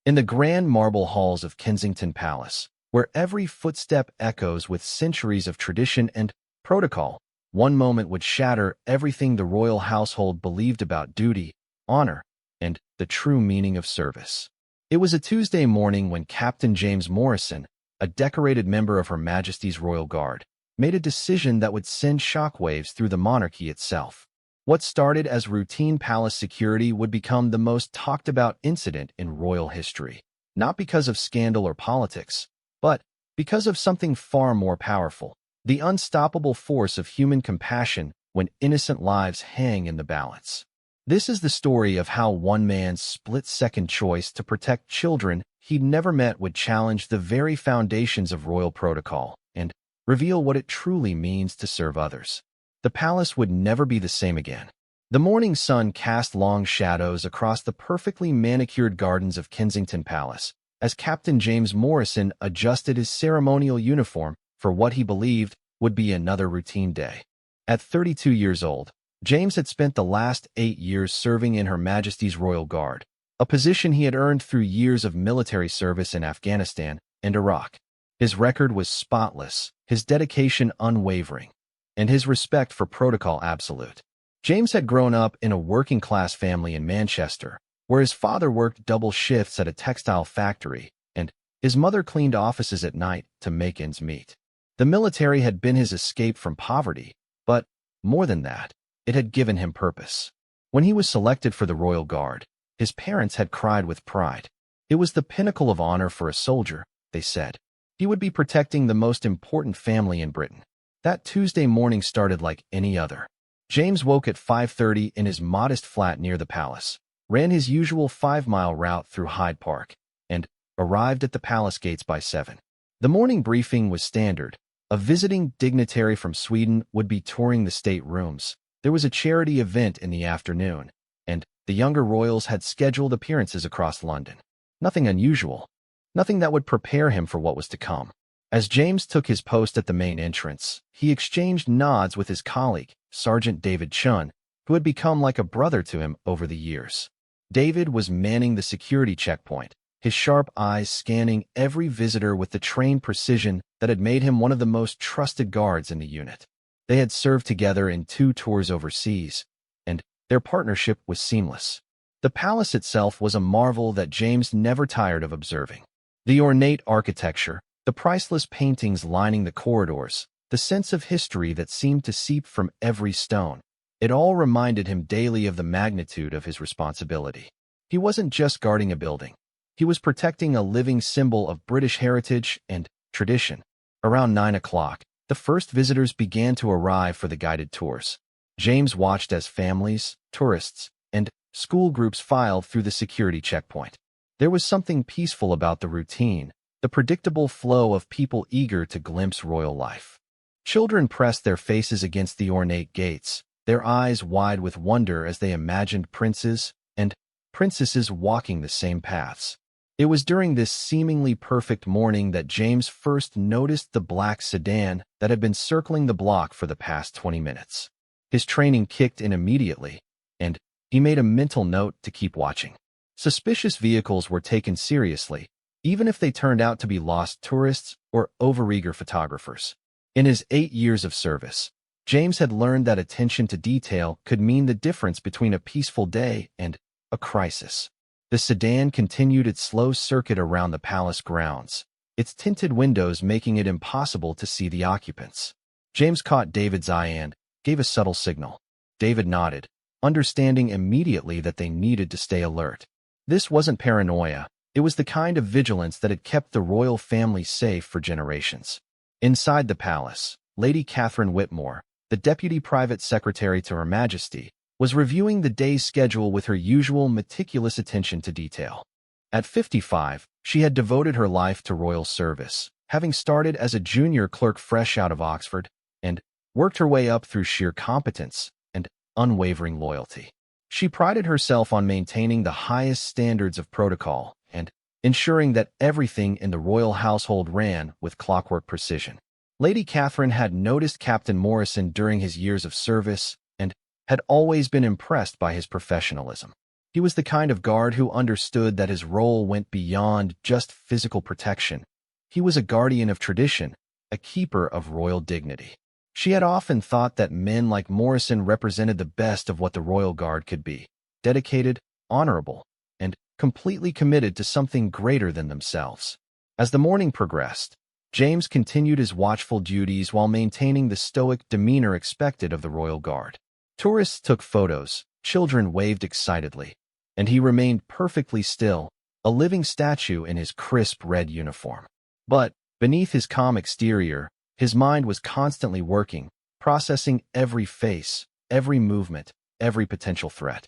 In the grand marble halls of Kensington Palace, where every footstep echoes with centuries of tradition and protocol, one moment would shatter everything the royal household believed about duty, honor, and the true meaning of service. It was a Tuesday morning when Captain James Morrison, a decorated member of Her Majesty's Royal Guard, made a decision that would send shockwaves through the monarchy itself. What started as routine palace security would become the most talked-about incident in royal history, not because of scandal or politics, but because of something far more powerful: the unstoppable force of human compassion when innocent lives hang in the balance. This is the story of how one man's split-second choice to protect children he'd never met would challenge the very foundations of royal protocol and reveal what it truly means to serve others. The palace would never be the same again. The morning sun cast long shadows across the perfectly manicured gardens of Kensington Palace as Captain James Morrison adjusted his ceremonial uniform for what he believed would be another routine day. At 32 years old, James had spent the last 8 years serving in Her Majesty's Royal Guard, a position he had earned through years of military service in Afghanistan and Iraq. His record was spotless, his dedication unwavering, and his respect for protocol absolute. James had grown up in a working-class family in Manchester, where his father worked double shifts at a textile factory, and his mother cleaned offices at night to make ends meet. The military had been his escape from poverty, but more than that, it had given him purpose. When he was selected for the Royal Guard, his parents had cried with pride. It was the pinnacle of honor for a soldier, they said. He would be protecting the most important family in Britain. That Tuesday morning started like any other. James woke at 5:30 in his modest flat near the palace, ran his usual 5-mile route through Hyde Park, and arrived at the palace gates by 7. The morning briefing was standard. A visiting dignitary from Sweden would be touring the state rooms. There was a charity event in the afternoon, and the younger royals had scheduled appearances across London. Nothing unusual, nothing that would prepare him for what was to come. As James took his post at the main entrance, he exchanged nods with his colleague, Sergeant David Chun, who had become like a brother to him over the years. David was manning the security checkpoint, his sharp eyes scanning every visitor with the trained precision that had made him one of the most trusted guards in the unit. They had served together in 2 tours overseas, and their partnership was seamless. The palace itself was a marvel that James never tired of observing. The ornate architecture, the priceless paintings lining the corridors, the sense of history that seemed to seep from every stone, it all reminded him daily of the magnitude of his responsibility. He wasn't just guarding a building. He was protecting a living symbol of British heritage and tradition. Around 9 o'clock, the first visitors began to arrive for the guided tours. James watched as families, tourists, and school groups filed through the security checkpoint. There was something peaceful about the routine, the predictable flow of people eager to glimpse royal life. Children pressed their faces against the ornate gates, their eyes wide with wonder as they imagined princes and princesses walking the same paths. It was during this seemingly perfect morning that James first noticed the black sedan that had been circling the block for the past 20 minutes. His training kicked in immediately, and he made a mental note to keep watching. Suspicious vehicles were taken seriously, even if they turned out to be lost tourists or overeager photographers. In his 8 years of service, James had learned that attention to detail could mean the difference between a peaceful day and a crisis. The sedan continued its slow circuit around the palace grounds, its tinted windows making it impossible to see the occupants. James caught David's eye and gave a subtle signal. David nodded, understanding immediately that they needed to stay alert. This wasn't paranoia. It was the kind of vigilance that had kept the royal family safe for generations. Inside the palace, Lady Catherine Whitmore, the Deputy Private Secretary to Her Majesty, was reviewing the day's schedule with her usual meticulous attention to detail. At 55, she had devoted her life to royal service, having started as a junior clerk fresh out of Oxford, and worked her way up through sheer competence and unwavering loyalty. She prided herself on maintaining the highest standards of protocol and ensuring that everything in the royal household ran with clockwork precision. Lady Catherine had noticed Captain Morrison during his years of service and had always been impressed by his professionalism. He was the kind of guard who understood that his role went beyond just physical protection. He was a guardian of tradition, a keeper of royal dignity. She had often thought that men like Morrison represented the best of what the royal guard could be: dedicated, honorable, and completely committed to something greater than themselves. As the morning progressed, James continued his watchful duties while maintaining the stoic demeanor expected of the royal guard. Tourists took photos, children waved excitedly, and he remained perfectly still, a living statue in his crisp red uniform. But beneath his calm exterior, his mind was constantly working, processing every face, every movement, every potential threat.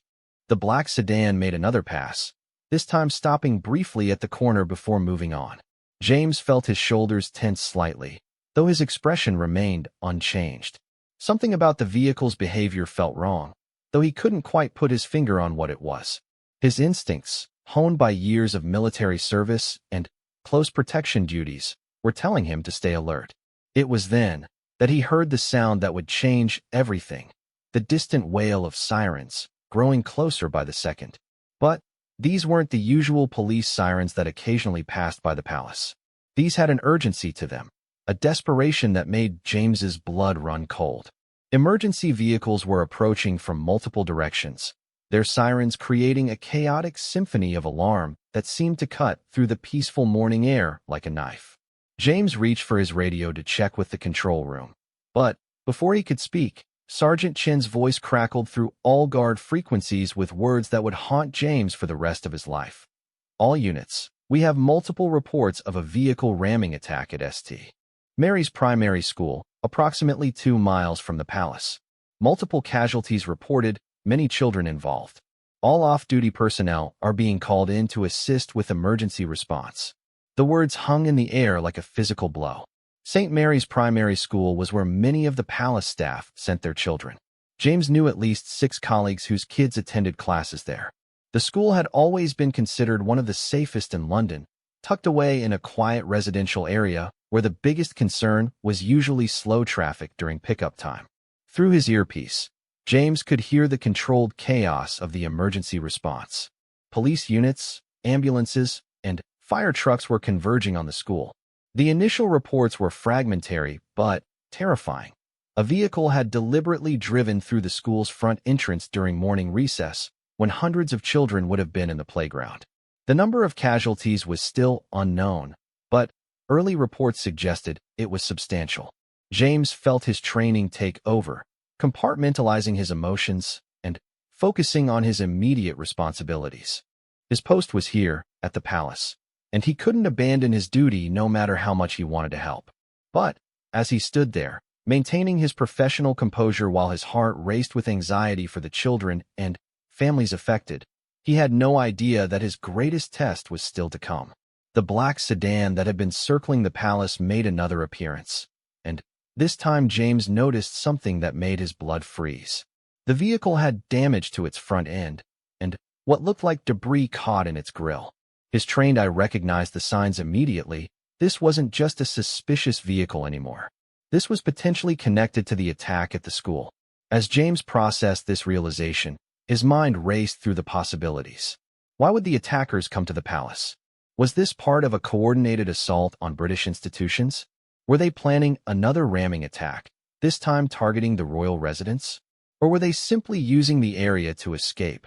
The black sedan made another pass, this time stopping briefly at the corner before moving on. James felt his shoulders tense slightly, though his expression remained unchanged. Something about the vehicle's behavior felt wrong, though he couldn't quite put his finger on what it was. His instincts, honed by years of military service and close protection duties, were telling him to stay alert. It was then that he heard the sound that would change everything, the distant wail of sirens, growing closer by the second. But these weren't the usual police sirens that occasionally passed by the palace. These had an urgency to them, a desperation that made James's blood run cold. Emergency vehicles were approaching from multiple directions, their sirens creating a chaotic symphony of alarm that seemed to cut through the peaceful morning air like a knife. James reached for his radio to check with the control room. But before he could speak, Sergeant Chin's voice crackled through all guard frequencies with words that would haunt James for the rest of his life. All units, we have multiple reports of a vehicle ramming attack at St. Mary's Primary School, approximately 2 miles from the palace. Multiple casualties reported, many children involved. All off-duty personnel are being called in to assist with emergency response. The words hung in the air like a physical blow. St. Mary's Primary School was where many of the palace staff sent their children. James knew at least 6 colleagues whose kids attended classes there. The school had always been considered one of the safest in London, tucked away in a quiet residential area where the biggest concern was usually slow traffic during pickup time. Through his earpiece, James could hear the controlled chaos of the emergency response. Police units, ambulances, and fire trucks were converging on the school. The initial reports were fragmentary, but terrifying. A vehicle had deliberately driven through the school's front entrance during morning recess, when hundreds of children would have been in the playground. The number of casualties was still unknown, but early reports suggested it was substantial. James felt his training take over, compartmentalizing his emotions and focusing on his immediate responsibilities. His post was here, at the palace, and he couldn't abandon his duty no matter how much he wanted to help. But as he stood there, maintaining his professional composure while his heart raced with anxiety for the children and families affected, he had no idea that his greatest test was still to come. The black sedan that had been circling the palace made another appearance, and this time James noticed something that made his blood freeze. The vehicle had damage to its front end, and what looked like debris caught in its grille. His trained eye recognized the signs immediately. This wasn't just a suspicious vehicle anymore. This was potentially connected to the attack at the school. As James processed this realization, his mind raced through the possibilities. Why would the attackers come to the palace? Was this part of a coordinated assault on British institutions? Were they planning another ramming attack, this time targeting the royal residence? Or were they simply using the area to escape,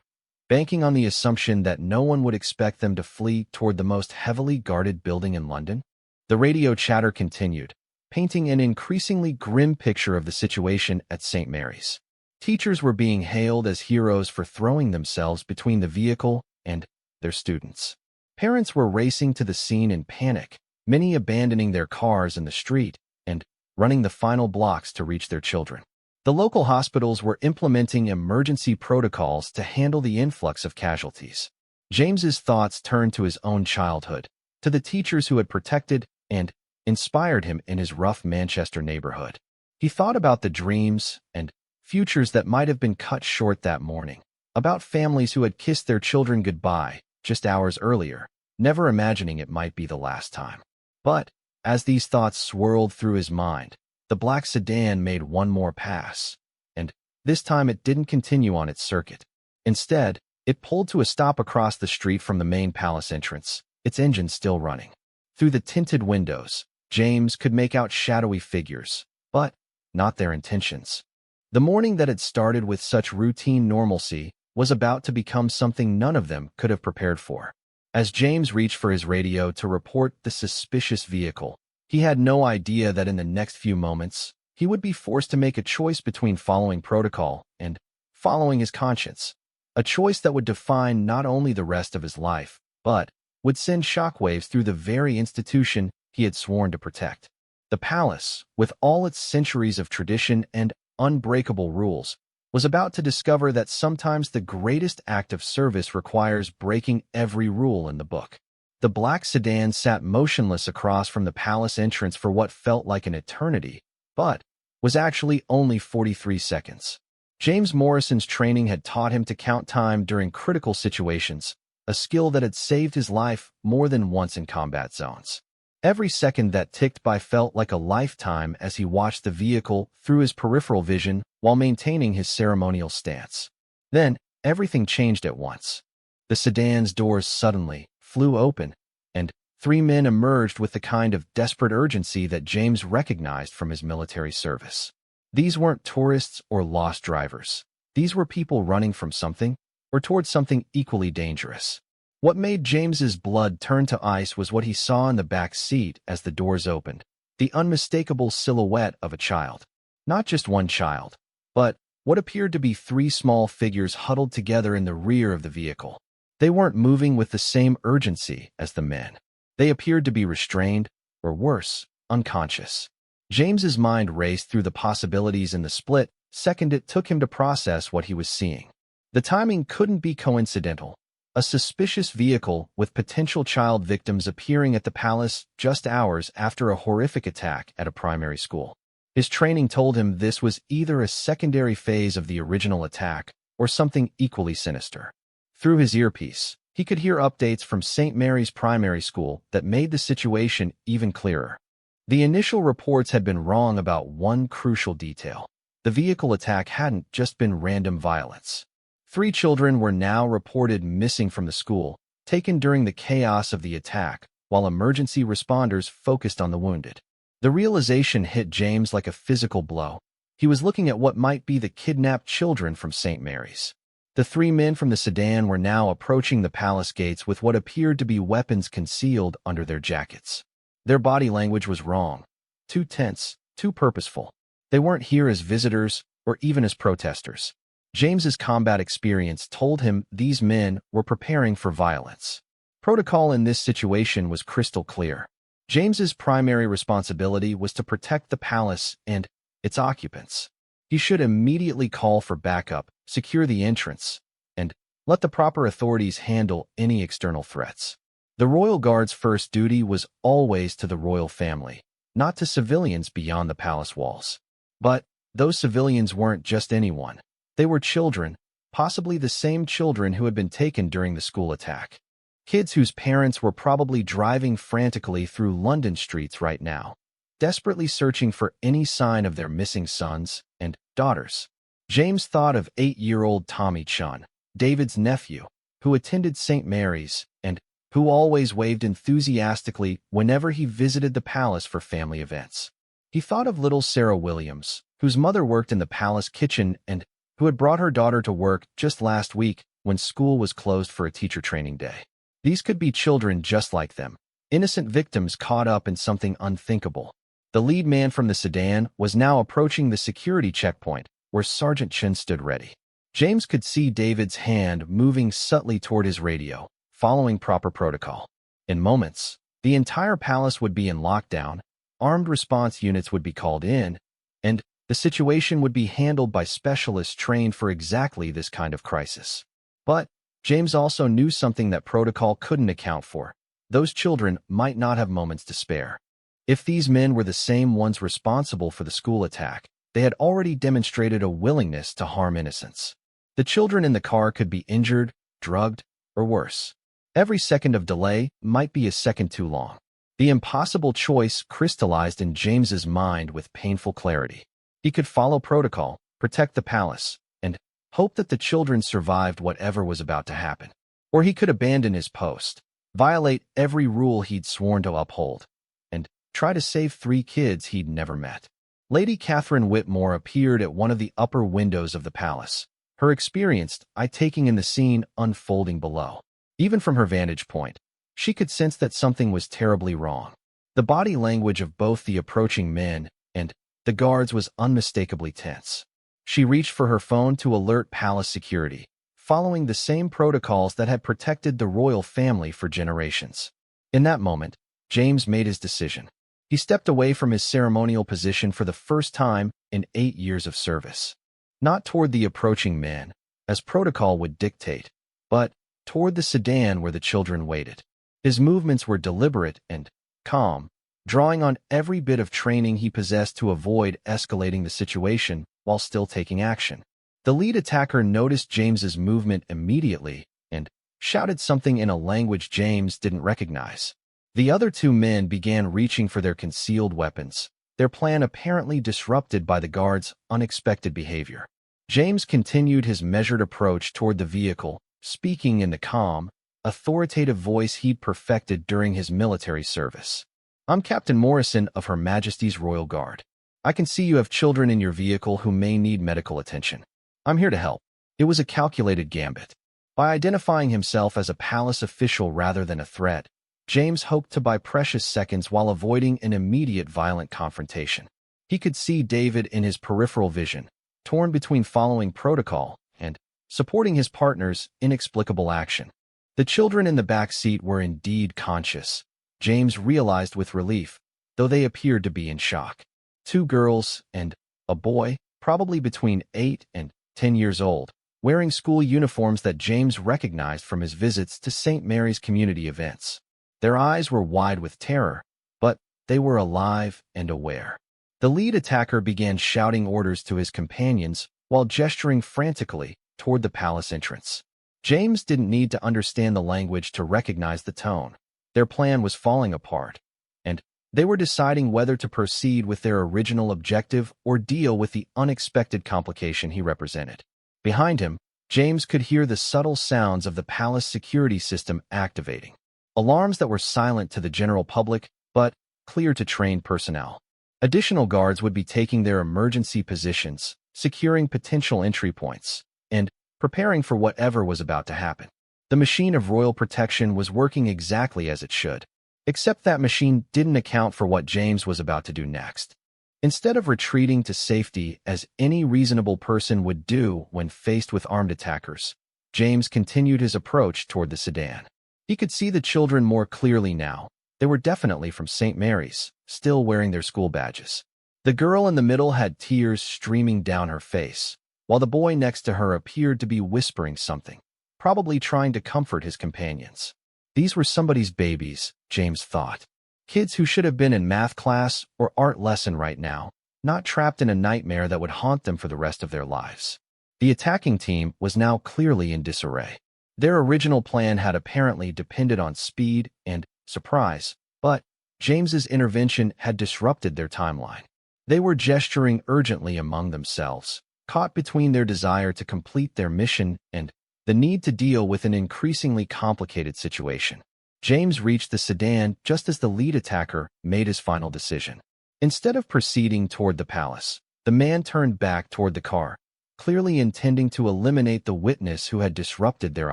banking on the assumption that no one would expect them to flee toward the most heavily guarded building in London? The radio chatter continued, painting an increasingly grim picture of the situation at St. Mary's. Teachers were being hailed as heroes for throwing themselves between the vehicle and their students. Parents were racing to the scene in panic, many abandoning their cars in the street and running the final blocks to reach their children. The local hospitals were implementing emergency protocols to handle the influx of casualties. James's thoughts turned to his own childhood, to the teachers who had protected and inspired him in his rough Manchester neighborhood. He thought about the dreams and futures that might have been cut short that morning, about families who had kissed their children goodbye just hours earlier, never imagining it might be the last time. But as these thoughts swirled through his mind, the black sedan made one more pass, and this time it didn't continue on its circuit. Instead, It pulled to a stop across the street from the main palace entrance, its engine still running. Through the tinted windows, James could make out shadowy figures, but not their intentions. The morning that had started with such routine normalcy was about to become something none of them could have prepared for. As James reached for his radio to report the suspicious vehicle, he had no idea that in the next few moments, he would be forced to make a choice between following protocol and following his conscience. A choice that would define not only the rest of his life, but would send shockwaves through the very institution he had sworn to protect. The palace, with all its centuries of tradition and unbreakable rules, was about to discover that sometimes the greatest act of service requires breaking every rule in the book. The black sedan sat motionless across from the palace entrance for what felt like an eternity, but was actually only 43 seconds. James Morrison's training had taught him to count time during critical situations, a skill that had saved his life more than once in combat zones. Every second that ticked by felt like a lifetime as he watched the vehicle through his peripheral vision while maintaining his ceremonial stance. Then, everything changed at once. The sedan's doors suddenly flew open, and 3 men emerged with the kind of desperate urgency that James recognized from his military service. These weren't tourists or lost drivers. These were people running from something, or towards something equally dangerous. What made James's blood turn to ice was what he saw in the back seat as the doors opened, the unmistakable silhouette of a child. Not just one child, but what appeared to be 3 small figures huddled together in the rear of the vehicle. They weren't moving with the same urgency as the men. They appeared to be restrained, or worse, unconscious. James's mind raced through the possibilities in the split second it took him to process what he was seeing. The timing couldn't be coincidental. A suspicious vehicle with potential child victims appearing at the palace just hours after a horrific attack at a primary school. His training told him this was either a secondary phase of the original attack or something equally sinister. Through his earpiece, he could hear updates from St. Mary's Primary School that made the situation even clearer. The initial reports had been wrong about one crucial detail. The vehicle attack hadn't just been random violence. 3 children were now reported missing from the school, taken during the chaos of the attack, while emergency responders focused on the wounded. The realization hit James like a physical blow. He was looking at what might be the kidnapped children from St. Mary's. The 3 men from the sedan were now approaching the palace gates with what appeared to be weapons concealed under their jackets. Their body language was wrong. Too tense, too purposeful. They weren't here as visitors or even as protesters. James's combat experience told him these men were preparing for violence. Protocol in this situation was crystal clear. James's primary responsibility was to protect the palace and its occupants. He should immediately call for backup, secure the entrance, and let the proper authorities handle any external threats. The Royal Guard's first duty was always to the royal family, not to civilians beyond the palace walls. But those civilians weren't just anyone. They were children, possibly the same children who had been taken during the school attack. Kids whose parents were probably driving frantically through London streets right now, desperately searching for any sign of their missing sons and daughters. James thought of 8-year-old Tommy Chun, David's nephew, who attended St. Mary's and who always waved enthusiastically whenever he visited the palace for family events. He thought of little Sarah Williams, whose mother worked in the palace kitchen and who had brought her daughter to work just last week when school was closed for a teacher training day. These could be children just like them, innocent victims caught up in something unthinkable. The lead man from the sedan was now approaching the security checkpoint, where Sergeant Chin stood ready. James could see David's hand moving subtly toward his radio, following proper protocol. In moments, the entire palace would be in lockdown, armed response units would be called in, and the situation would be handled by specialists trained for exactly this kind of crisis. But James also knew something that protocol couldn't account for. Those children might not have moments to spare. If these men were the same ones responsible for the school attack, they had already demonstrated a willingness to harm innocents. The children in the car could be injured, drugged, or worse. Every second of delay might be a second too long. The impossible choice crystallized in James's mind with painful clarity. He could follow protocol, protect the palace, and hope that the children survived whatever was about to happen. Or he could abandon his post, violate every rule he'd sworn to uphold, and try to save 3 kids he'd never met. Lady Catherine Whitmore appeared at one of the upper windows of the palace, her experienced eye taking in the scene unfolding below. Even from her vantage point, she could sense that something was terribly wrong. The body language of both the approaching men and the guards was unmistakably tense. She reached for her phone to alert palace security, following the same protocols that had protected the royal family for generations. In that moment, James made his decision. He stepped away from his ceremonial position for the first time in 8 years of service. Not toward the approaching men, as protocol would dictate, but toward the sedan where the children waited. His movements were deliberate and calm, drawing on every bit of training he possessed to avoid escalating the situation while still taking action. The lead attacker noticed James's movement immediately and shouted something in a language James didn't recognize. The other 2 men began reaching for their concealed weapons, their plan apparently disrupted by the guards' unexpected behavior. James continued his measured approach toward the vehicle, speaking in the calm, authoritative voice he'd perfected during his military service. "I'm Captain Morrison of Her Majesty's Royal Guard. I can see you have children in your vehicle who may need medical attention. I'm here to help." It was a calculated gambit. By identifying himself as a palace official rather than a threat, James hoped to buy precious seconds while avoiding an immediate violent confrontation. He could see David in his peripheral vision, torn between following protocol and supporting his partner's inexplicable action. The children in the back seat were indeed conscious, James realized with relief, though they appeared to be in shock. 2 girls and a boy, probably between 8 and 10 years old, wearing school uniforms that James recognized from his visits to St. Mary's community events. Their eyes were wide with terror, but they were alive and aware. The lead attacker began shouting orders to his companions while gesturing frantically toward the palace entrance. James didn't need to understand the language to recognize the tone. Their plan was falling apart, and they were deciding whether to proceed with their original objective or deal with the unexpected complication he represented. Behind him, James could hear the subtle sounds of the palace security system activating. Alarms that were silent to the general public, but clear to trained personnel. Additional guards would be taking their emergency positions, securing potential entry points, and preparing for whatever was about to happen. The machine of royal protection was working exactly as it should, except that machine didn't account for what James was about to do next. Instead of retreating to safety as any reasonable person would do when faced with armed attackers, James continued his approach toward the sedan. He could see the children more clearly now. They were definitely from St. Mary's, still wearing their school badges. The girl in the middle had tears streaming down her face, while the boy next to her appeared to be whispering something, probably trying to comfort his companions. These were somebody's babies, James thought. Kids who should have been in math class or art lesson right now, not trapped in a nightmare that would haunt them for the rest of their lives. The attacking team was now clearly in disarray. Their original plan had apparently depended on speed and surprise, but James's intervention had disrupted their timeline. They were gesturing urgently among themselves, caught between their desire to complete their mission and the need to deal with an increasingly complicated situation. James reached the sedan just as the lead attacker made his final decision. Instead of proceeding toward the palace, the man turned back toward the car, clearly intending to eliminate the witness who had disrupted their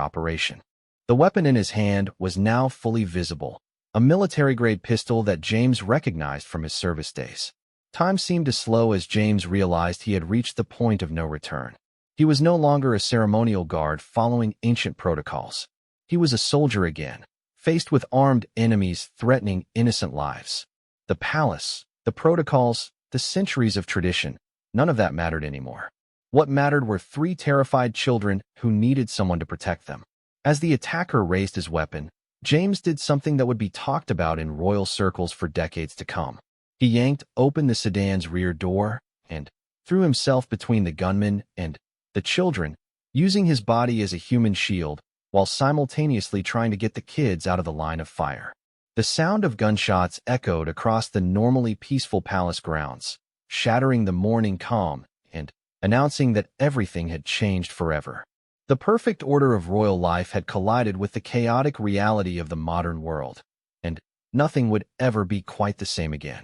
operation. The weapon in his hand was now fully visible, a military-grade pistol that James recognized from his service days. Time seemed to slow as James realized he had reached the point of no return. He was no longer a ceremonial guard following ancient protocols. He was a soldier again, faced with armed enemies threatening innocent lives. The palace, the protocols, the centuries of tradition, none of that mattered anymore. What mattered were 3 terrified children who needed someone to protect them. As the attacker raised his weapon, James did something that would be talked about in royal circles for decades to come. He yanked open the sedan's rear door and threw himself between the gunman and the children, using his body as a human shield while simultaneously trying to get the kids out of the line of fire. The sound of gunshots echoed across the normally peaceful palace grounds, shattering the morning calm, and announcing that everything had changed forever. The perfect order of royal life had collided with the chaotic reality of the modern world, and nothing would ever be quite the same again.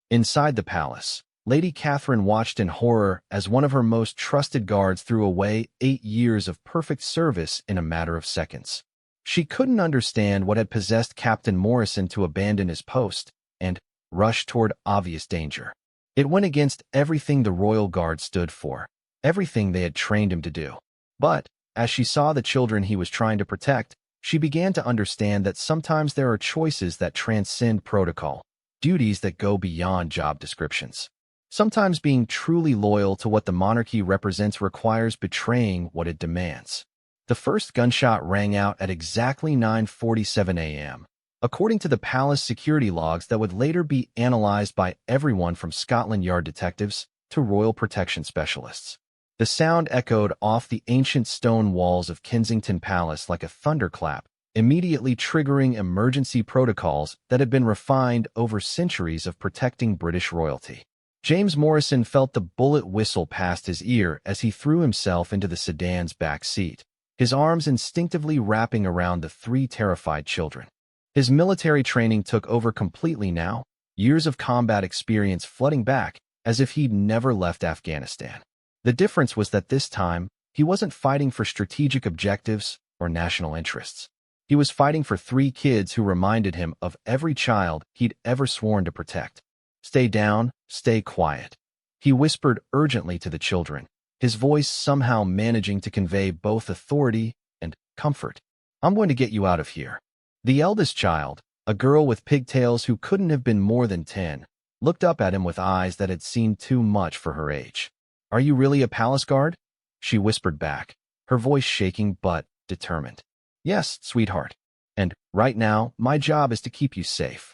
Inside the palace, Lady Catherine watched in horror as one of her most trusted guards threw away 8 years of perfect service in a matter of seconds. She couldn't understand what had possessed Captain Morrison to abandon his post and rush toward obvious danger. It went against everything the Royal Guard stood for, everything they had trained him to do. But, as she saw the children he was trying to protect, she began to understand that sometimes there are choices that transcend protocol, duties that go beyond job descriptions. Sometimes being truly loyal to what the monarchy represents requires betraying what it demands. The first gunshot rang out at exactly 9:47 a.m. According to the palace security logs that would later be analyzed by everyone from Scotland Yard detectives to royal protection specialists. The sound echoed off the ancient stone walls of Kensington Palace like a thunderclap, immediately triggering emergency protocols that had been refined over centuries of protecting British royalty. James Morrison felt the bullet whistle past his ear as he threw himself into the sedan's back seat, his arms instinctively wrapping around the 3 terrified children. His military training took over completely now, years of combat experience flooding back as if he'd never left Afghanistan. The difference was that this time, he wasn't fighting for strategic objectives or national interests. He was fighting for 3 kids who reminded him of every child he'd ever sworn to protect. "Stay down, stay quiet," he whispered urgently to the children, his voice somehow managing to convey both authority and comfort. "I'm going to get you out of here." The eldest child, a girl with pigtails who couldn't have been more than 10, looked up at him with eyes that had seen too much for her age. "Are you really a palace guard?" she whispered back, her voice shaking but determined. "Yes, sweetheart. And right now, my job is to keep you safe."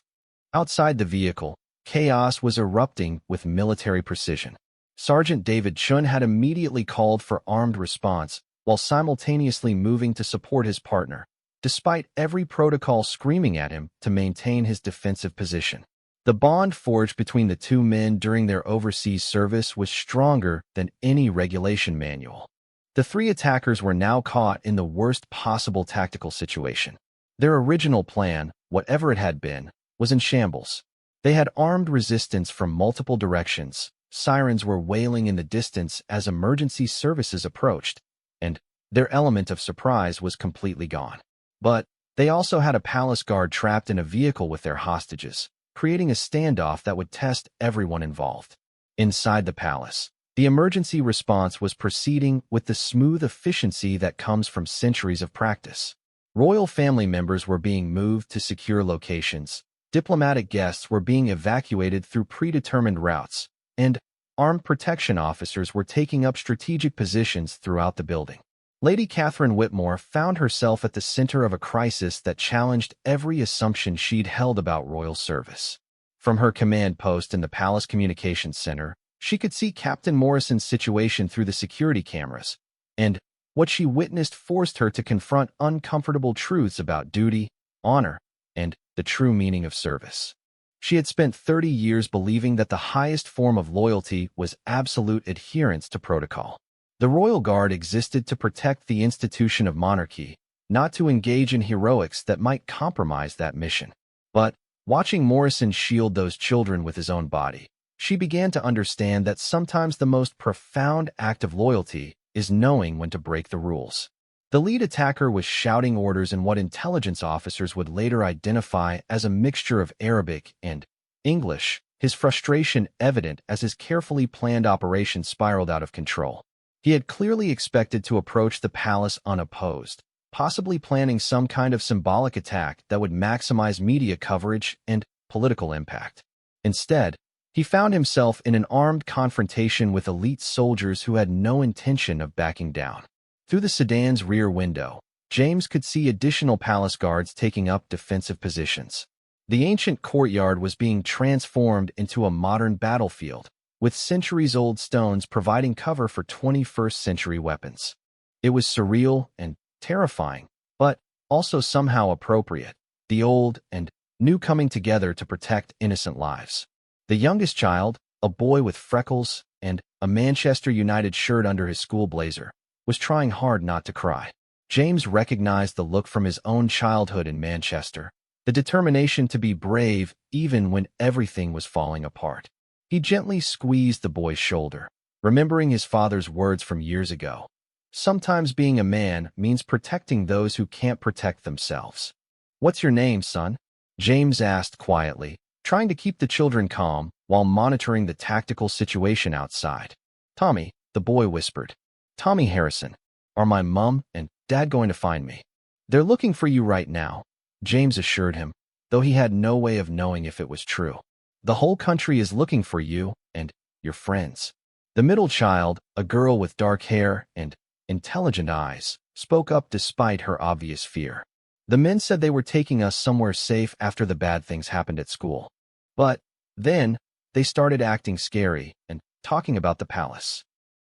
Outside the vehicle, chaos was erupting with military precision. Sergeant David Chun had immediately called for armed response while simultaneously moving to support his partner, despite every protocol screaming at him to maintain his defensive position. The bond forged between the 2 men during their overseas service was stronger than any regulation manual. The 3 attackers were now caught in the worst possible tactical situation. Their original plan, whatever it had been, was in shambles. They had armed resistance from multiple directions, sirens were wailing in the distance as emergency services approached, and their element of surprise was completely gone. But they also had a palace guard trapped in a vehicle with their hostages, creating a standoff that would test everyone involved. Inside the palace, the emergency response was proceeding with the smooth efficiency that comes from centuries of practice. Royal family members were being moved to secure locations, diplomatic guests were being evacuated through predetermined routes, and armed protection officers were taking up strategic positions throughout the building. Lady Catherine Whitmore found herself at the center of a crisis that challenged every assumption she'd held about royal service. From her command post in the Palace Communications Center, she could see Captain Morrison's situation through the security cameras, and what she witnessed forced her to confront uncomfortable truths about duty, honor, and the true meaning of service. She had spent 30 years believing that the highest form of loyalty was absolute adherence to protocol. The Royal Guard existed to protect the institution of monarchy, not to engage in heroics that might compromise that mission. But, watching Morrison shield those children with his own body, she began to understand that sometimes the most profound act of loyalty is knowing when to break the rules. The lead attacker was shouting orders in what intelligence officers would later identify as a mixture of Arabic and English, his frustration evident as his carefully planned operation spiraled out of control. He had clearly expected to approach the palace unopposed, possibly planning some kind of symbolic attack that would maximize media coverage and political impact. Instead, he found himself in an armed confrontation with elite soldiers who had no intention of backing down. Through the sedan's rear window, James could see additional palace guards taking up defensive positions. The ancient courtyard was being transformed into a modern battlefield, with centuries-old stones providing cover for 21st-century weapons. It was surreal and terrifying, but also somehow appropriate, the old and new coming together to protect innocent lives. The youngest child, a boy with freckles and a Manchester United shirt under his school blazer, was trying hard not to cry. James recognized the look from his own childhood in Manchester, the determination to be brave even when everything was falling apart. He gently squeezed the boy's shoulder, remembering his father's words from years ago. Sometimes being a man means protecting those who can't protect themselves. "What's your name, son?" James asked quietly, trying to keep the children calm while monitoring the tactical situation outside. "Tommy," the boy whispered. "Tommy Harrison. Are my mum and dad going to find me?" "They're looking for you right now," James assured him, though he had no way of knowing if it was true. "The whole country is looking for you and your friends." The middle child, a girl with dark hair and intelligent eyes, spoke up despite her obvious fear. "The men said they were taking us somewhere safe after the bad things happened at school. But then they started acting scary and talking about the palace."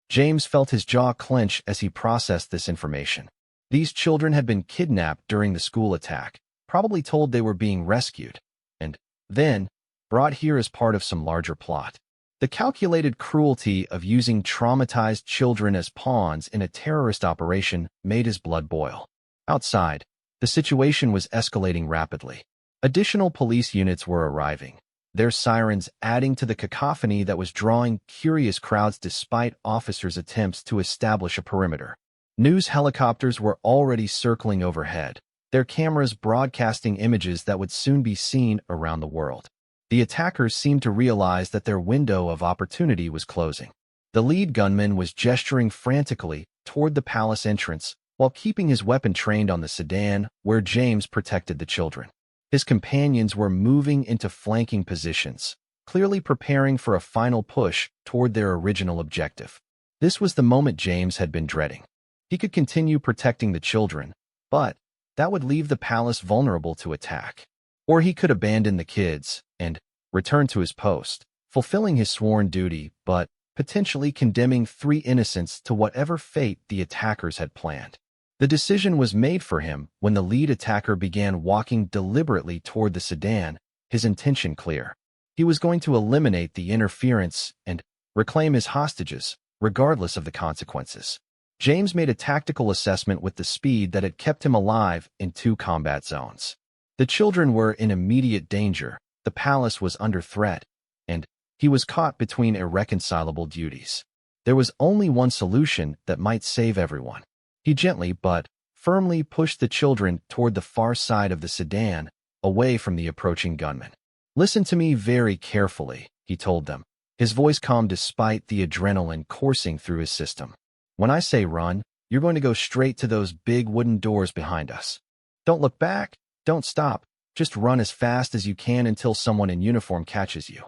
James felt his jaw clench as he processed this information. These children had been kidnapped during the school attack, probably told they were being rescued, and then brought here as part of some larger plot. The calculated cruelty of using traumatized children as pawns in a terrorist operation made his blood boil. Outside, the situation was escalating rapidly. Additional police units were arriving, their sirens adding to the cacophony that was drawing curious crowds despite officers' attempts to establish a perimeter. News helicopters were already circling overhead, their cameras broadcasting images that would soon be seen around the world. The attackers seemed to realize that their window of opportunity was closing. The lead gunman was gesturing frantically toward the palace entrance while keeping his weapon trained on the sedan where James protected the children. His companions were moving into flanking positions, clearly preparing for a final push toward their original objective. This was the moment James had been dreading. He could continue protecting the children, but that would leave the palace vulnerable to attack. Or he could abandon the kids and return to his post, fulfilling his sworn duty, but potentially condemning 3 innocents to whatever fate the attackers had planned. The decision was made for him when the lead attacker began walking deliberately toward the sedan, his intention clear. He was going to eliminate the interference and reclaim his hostages, regardless of the consequences. James made a tactical assessment with the speed that had kept him alive in 2 combat zones. The children were in immediate danger, the palace was under threat, and he was caught between irreconcilable duties. There was only one solution that might save everyone. He gently but firmly pushed the children toward the far side of the sedan, away from the approaching gunman. "Listen to me very carefully," he told them, his voice calm despite the adrenaline coursing through his system. "When I say run, you're going to go straight to those big wooden doors behind us. Don't look back. Don't stop, just run as fast as you can until someone in uniform catches you."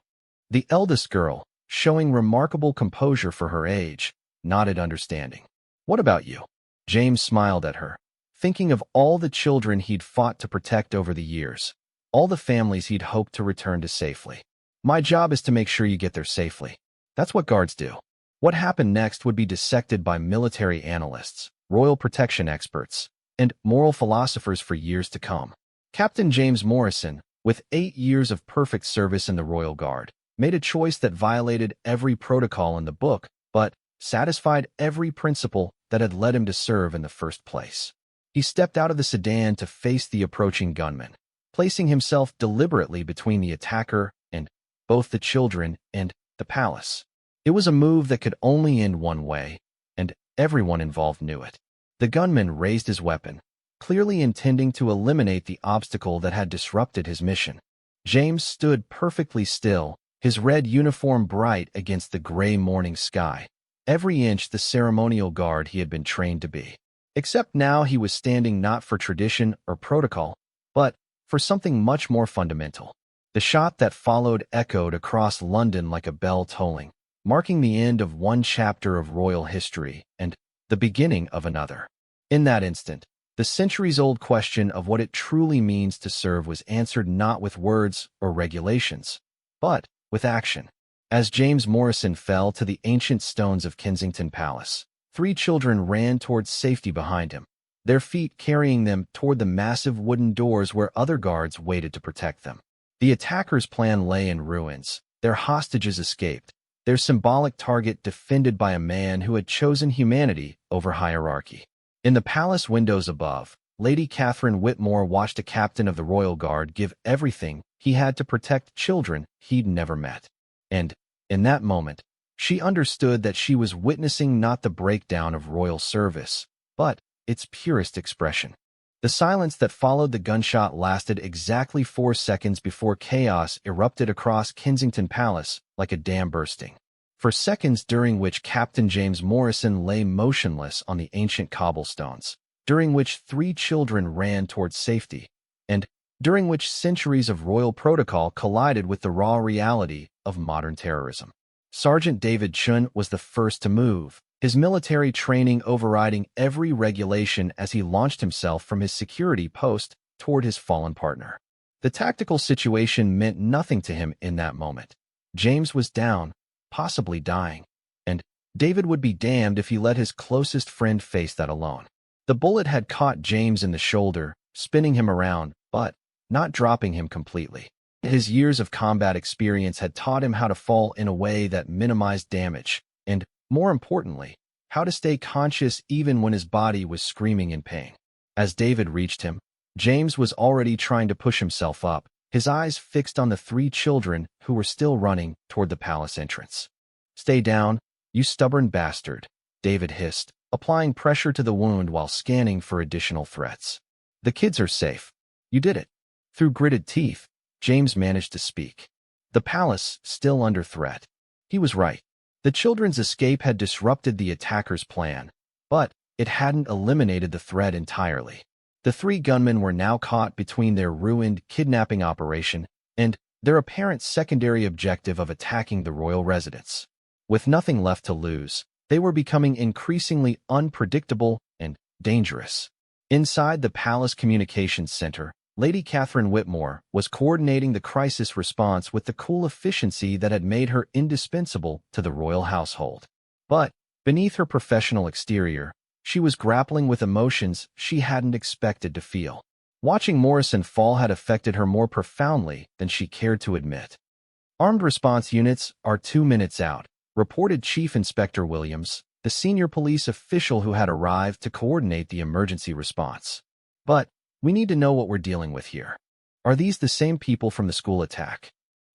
The eldest girl, showing remarkable composure for her age, nodded understanding. "What about you?" James smiled at her, thinking of all the children he'd fought to protect over the years, all the families he'd hoped to return to safely. "My job is to make sure you get there safely. That's what guards do." What happened next would be dissected by military analysts, royal protection experts, and moral philosophers for years to come. Captain James Morrison, with 8 years of perfect service in the Royal Guard, made a choice that violated every protocol in the book, but satisfied every principle that had led him to serve in the first place. He stepped out of the sedan to face the approaching gunman, placing himself deliberately between the attacker and both the children and the palace. It was a move that could only end one way, and everyone involved knew it. The gunman raised his weapon, clearly intending to eliminate the obstacle that had disrupted his mission. James stood perfectly still, his red uniform bright against the gray morning sky, every inch the ceremonial guard he had been trained to be. Except now he was standing not for tradition or protocol, but for something much more fundamental. The shot that followed echoed across London like a bell tolling, marking the end of one chapter of royal history and the beginning of another. In that instant, the centuries-old question of what it truly means to serve was answered not with words or regulations, but with action. As James Morrison fell to the ancient stones of Kensington Palace, 3 children ran towards safety behind him, their feet carrying them toward the massive wooden doors where other guards waited to protect them. The attackers' plan lay in ruins, their hostages escaped, their symbolic target defended by a man who had chosen humanity over hierarchy. In the palace windows above, Lady Catherine Whitmore watched a captain of the royal guard give everything he had to protect children he'd never met. And, in that moment, she understood that she was witnessing not the breakdown of royal service, but its purest expression. The silence that followed the gunshot lasted exactly 4 seconds before chaos erupted across Kensington Palace like a dam bursting. For seconds during which Captain James Morrison lay motionless on the ancient cobblestones, during which 3 children ran towards safety, and during which centuries of royal protocol collided with the raw reality of modern terrorism. Sergeant David Chun was the first to move, his military training overriding every regulation as he launched himself from his security post toward his fallen partner. The tactical situation meant nothing to him in that moment. James was down, possibly dying, and David would be damned if he let his closest friend face that alone. The bullet had caught James in the shoulder, spinning him around, but not dropping him completely. His years of combat experience had taught him how to fall in a way that minimized damage, and, more importantly, how to stay conscious even when his body was screaming in pain. As David reached him, James was already trying to push himself up, his eyes fixed on the 3 children who were still running toward the palace entrance. "Stay down, you stubborn bastard," David hissed, applying pressure to the wound while scanning for additional threats. "The kids are safe. You did it." Through gritted teeth, James managed to speak. The palace still under threat. He was right. The children's escape had disrupted the attackers' plan, but it hadn't eliminated the threat entirely. The 3 gunmen were now caught between their ruined kidnapping operation and their apparent secondary objective of attacking the royal residence. With nothing left to lose, they were becoming increasingly unpredictable and dangerous. Inside the palace communications center, Lady Catherine Whitmore was coordinating the crisis response with the cool efficiency that had made her indispensable to the royal household. But, beneath her professional exterior, she was grappling with emotions she hadn't expected to feel. Watching Morrison fall had affected her more profoundly than she cared to admit. "Armed response units are 2 minutes out," reported Chief Inspector Williams, the senior police official who had arrived to coordinate the emergency response. "But we need to know what we're dealing with here. Are these the same people from the school attack?"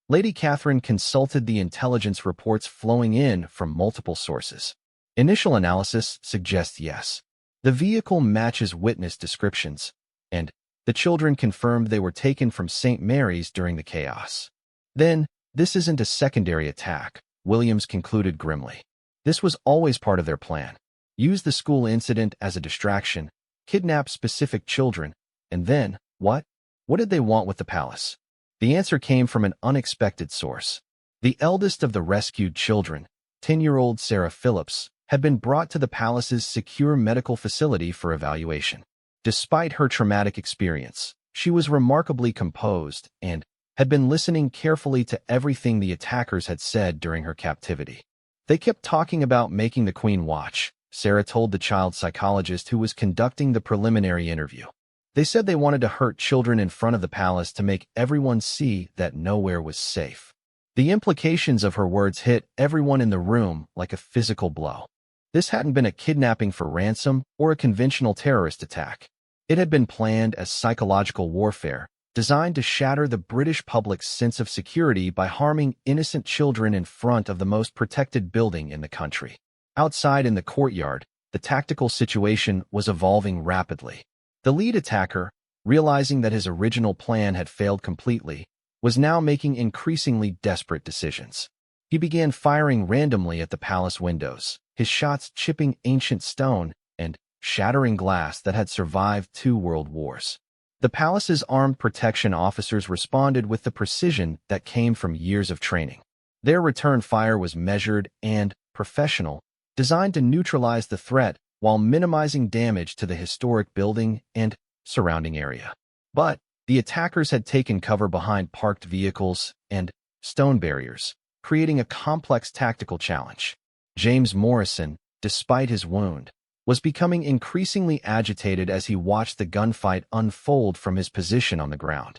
Lady Catherine consulted the intelligence reports flowing in from multiple sources. Initial analysis suggests yes. The vehicle matches witness descriptions, and the children confirmed they were taken from St. Mary's during the chaos. "Then, this isn't a secondary attack," Williams concluded grimly. "This was always part of their plan. Use the school incident as a distraction, kidnap specific children, and then, what? What did they want with the palace?" The answer came from an unexpected source. The eldest of the rescued children, 10-year-old Sarah Phillips, had been brought to the palace's secure medical facility for evaluation. Despite her traumatic experience, she was remarkably composed and had been listening carefully to everything the attackers had said during her captivity. "They kept talking about making the Queen watch," Sarah told the child psychologist who was conducting the preliminary interview. "They said they wanted to hurt children in front of the palace to make everyone see that nowhere was safe." The implications of her words hit everyone in the room like a physical blow. This hadn't been a kidnapping for ransom or a conventional terrorist attack. It had been planned as psychological warfare, designed to shatter the British public's sense of security by harming innocent children in front of the most protected building in the country. Outside in the courtyard, the tactical situation was evolving rapidly. The lead attacker, realizing that his original plan had failed completely, was now making increasingly desperate decisions. He began firing randomly at the palace windows, his shots chipping ancient stone and shattering glass that had survived 2 world wars. The palace's armed protection officers responded with the precision that came from years of training. Their return fire was measured and professional, designed to neutralize the threat while minimizing damage to the historic building and surrounding area. But the attackers had taken cover behind parked vehicles and stone barriers, creating a complex tactical challenge. James Morrison, despite his wound, was becoming increasingly agitated as he watched the gunfight unfold from his position on the ground.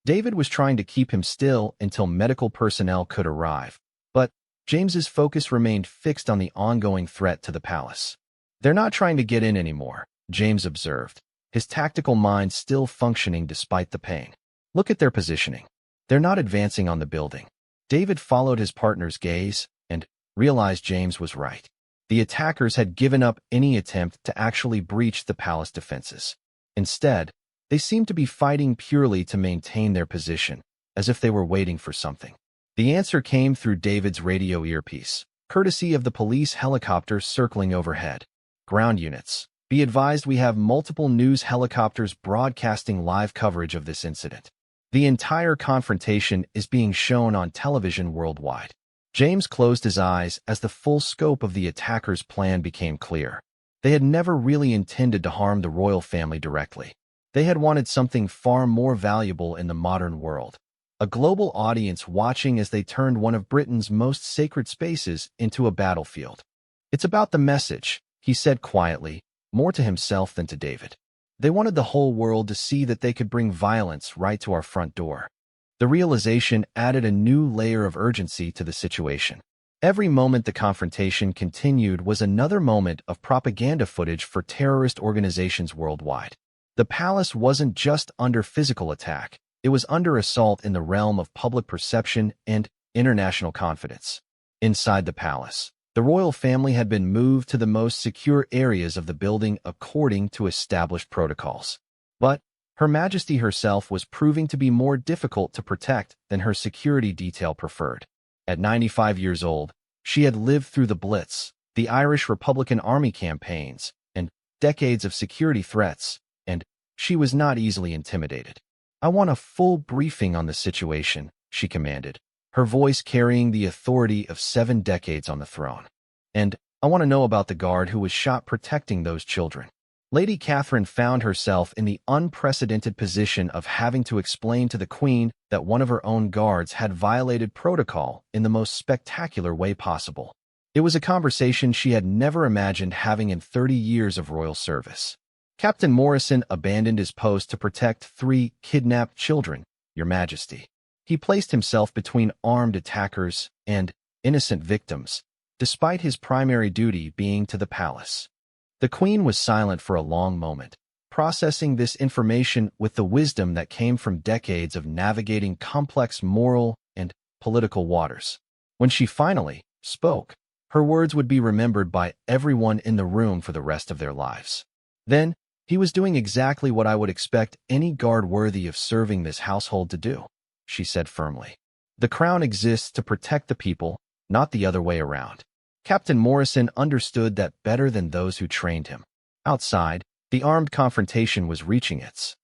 David was trying to keep him still until medical personnel could arrive, but James's focus remained fixed on the ongoing threat to the palace. "They're not trying to get in anymore," James observed, his tactical mind still functioning despite the pain. "Look at their positioning. They're not advancing on the building." David followed his partner's gaze and realized James was right. The attackers had given up any attempt to actually breach the palace defenses. Instead, they seemed to be fighting purely to maintain their position, as if they were waiting for something. The answer came through David's radio earpiece, courtesy of the police helicopter circling overhead. "Ground units, be advised we have multiple news helicopters broadcasting live coverage of this incident. The entire confrontation is being shown on television worldwide." James closed his eyes as the full scope of the attackers' plan became clear. They had never really intended to harm the royal family directly. They had wanted something far more valuable in the modern world: a global audience watching as they turned one of Britain's most sacred spaces into a battlefield. "It's about the message," he said quietly, more to himself than to David. "They wanted the whole world to see that they could bring violence right to our front door." The realization added a new layer of urgency to the situation. Every moment the confrontation continued was another moment of propaganda footage for terrorist organizations worldwide. The palace wasn't just under physical attack, it was under assault in the realm of public perception and international confidence. Inside the palace, the royal family had been moved to the most secure areas of the building according to established protocols. But Her Majesty herself was proving to be more difficult to protect than her security detail preferred. At 95 years old, she had lived through the Blitz, the Irish Republican Army campaigns, and decades of security threats, and she was not easily intimidated. "I want a full briefing on the situation," she commanded, her voice carrying the authority of 7 decades on the throne. "And I want to know about the guard who was shot protecting those children." Lady Catherine found herself in the unprecedented position of having to explain to the Queen that one of her own guards had violated protocol in the most spectacular way possible. It was a conversation she had never imagined having in 30 years of royal service. "Captain Morrison abandoned his post to protect 3 kidnapped children, Your Majesty." He placed himself between armed attackers and innocent victims, despite his primary duty being to the palace. The Queen was silent for a long moment, processing this information with the wisdom that came from decades of navigating complex moral and political waters. When she finally spoke, her words would be remembered by everyone in the room for the rest of their lives. "Then, he was doing exactly what I would expect any guard worthy of serving this household to do," she said firmly. "The crown exists to protect the people, not the other way around." Captain Morrison understood that better than those who trained him. Outside, the armed confrontation was reaching its